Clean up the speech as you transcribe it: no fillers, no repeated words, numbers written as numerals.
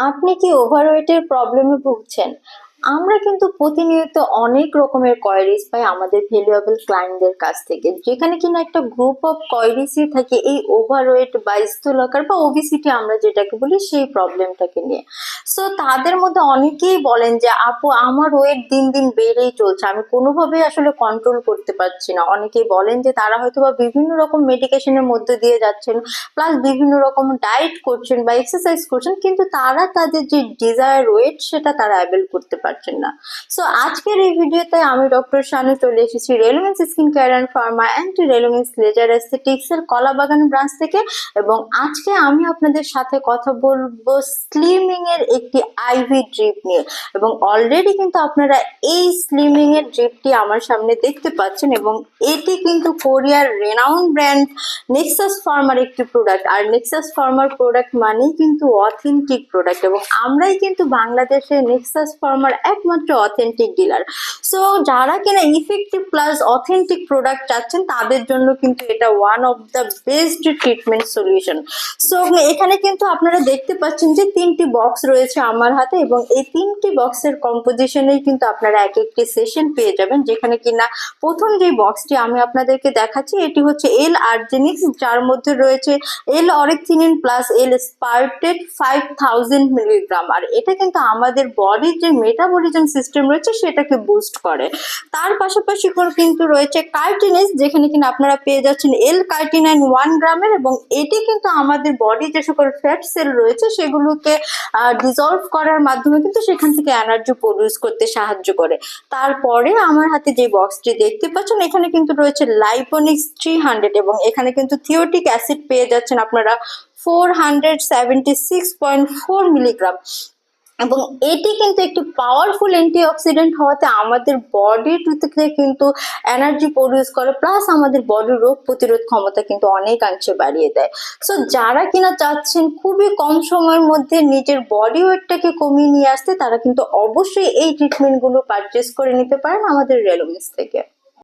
আপনি কি ওভারওয়েটের প্রবলেমে ভুগছেন? আমরা কিন্তু প্রতিনিয়ত অনেক রকমের কোয়েরিজ পাই আমাদের ভ্যালুয়েবল ক্লায়েন্টদের কাছ থেকে, যেখানে কিনা একটা গ্রুপ অফ কোয়েরিজই থাকে এই ওভারওয়েট বা স্থূলকার বা ওবিসিটি আমরা যেটাকে বলি সেই প্রবলেমটাকে নিয়ে। সো তাদের মধ্যে অনেকেই বলেন যে আপু আমার ওয়েট দিন দিন বেড়েই চলছে, আমি কোনোভাবেই আসলে কন্ট্রোল করতে পারছি না। অনেকেই বলেন যে তারা হয়তো বা বিভিন্ন রকম মেডিকেশনের মধ্যে দিয়ে যাচ্ছেন, প্লাস বিভিন্ন রকম ডায়েট করছেন বা এক্সারসাইজ করছেন, কিন্তু তারা তাদের যে ডিজায়ার ওয়েট সেটা তারা অ্যাভেল করতে পারছেন না। সো আজকের এই ভিডিওতে আমি ডক্টর শানু চলে এসেছি রেলোমেন্স skin care and pharma and রেলোমেন্স লেজার অ্যাস্থেটিক্স এর কলাবাগান ব্রাঞ্চ থেকে। এবং আজকে আমি আপনাদের সাথে কথা বলবো স্লিমিং এর একটি আইভি ড্রিপ নিয়ে। এবং অলরেডি কিন্তু আপনারা এই স্লিমিং এর ড্রিপটি আমার সামনে দেখতে পাচ্ছেন, এবং এটি কিন্তু কোরিয়ার রেনাউন্ড ব্র্যান্ড নেক্সাস ফার্মার একটি প্রোডাক্ট। আর নেক্সাস ফার্মার প্রোডাক্ট মানেই কিন্তু অথেন্টিক প্রোডাক্ট, এবং আমরাই কিন্তু বাংলাদেশে নেক্সাস ফার্মার একমাত্র অথেন্টিক ডিলার। সো যারা কিনা ইফেক্টিভ প্লাস অথেন্টিক প্রোডাক্ট চাচ্ছেন তাদের জন্য কিন্তু এটা one of the best treatment solution. So এখানে কিন্তু আপনারা দেখতে পাচ্ছেন যে তিনটি বক্স রয়েছে আমার হাতে, এবং এই তিনটি বক্সের কম্পোজিশনেই কিন্তু আপনারা এক একটি সেশন পেয়ে যাবেন। যেখানে কিনা প্রথম যে বক্সটি আমি আপনাদেরকে দেখাচ্ছি এটি হচ্ছে এল আর্জেনিক্স, যার মধ্যে রয়েছে এল অরেক্থিনিন প্লাস এল স্পার্টেড 5000 মিলিগ্রাম। আর এটা কিন্তু আমাদের বডির যে মেটাবলিজম সিস্টেম রয়েছে সেটাকে বুস্ট করে। তার পাশাপাশি কিন্তু রয়েছে কার্টিনেস, যেখানে কিনা আপনারা পেয়ে যাচ্ছেন এল কার্টিনাইন 1 গ্রামের, এবং এটি কিন্তু আমাদের বডি যে সকল ফ্যাট সেল রয়েছে সেগুলোকে ডিজলভ করার মাধ্যমে কিন্তু সেখান থেকে এনার্জি প্রডিউস করতে সাহায্য করে। তারপরে আমার হাতে যে বক্সটি দেখতে পাচ্ছেন এখানে কিন্তু রয়েছে লাইপোনিক্স 300, এবং এখানে কিন্তু থিওটিক অ্যাসিড পেয়ে যাচ্ছেন আপনারা 476.4 মিলিগ্রাম। এবং এটি কিন্তু একটি পাওয়ারফুল অ্যান্টিঅক্সিডেন্ট হওয়াতে আমাদের বডির থেকে কিন্তু এনার্জি প্রডিউস করে, প্লাস আমাদের বডির রোগ প্রতিরোধ ক্ষমতা কিন্তু অনেকাংশে বাড়িয়ে দেয়। সো যারা কিনা চাচ্ছেন খুবই কম সময়ের মধ্যে নিজের বডি ওয়েটটাকে কমিয়ে নিয়ে আসতে, তারা কিন্তু অবশ্যই এই ট্রিটমেন্টগুলো পারচেস করে নিতে পারেন আমাদের রেলোমেন্স থেকে।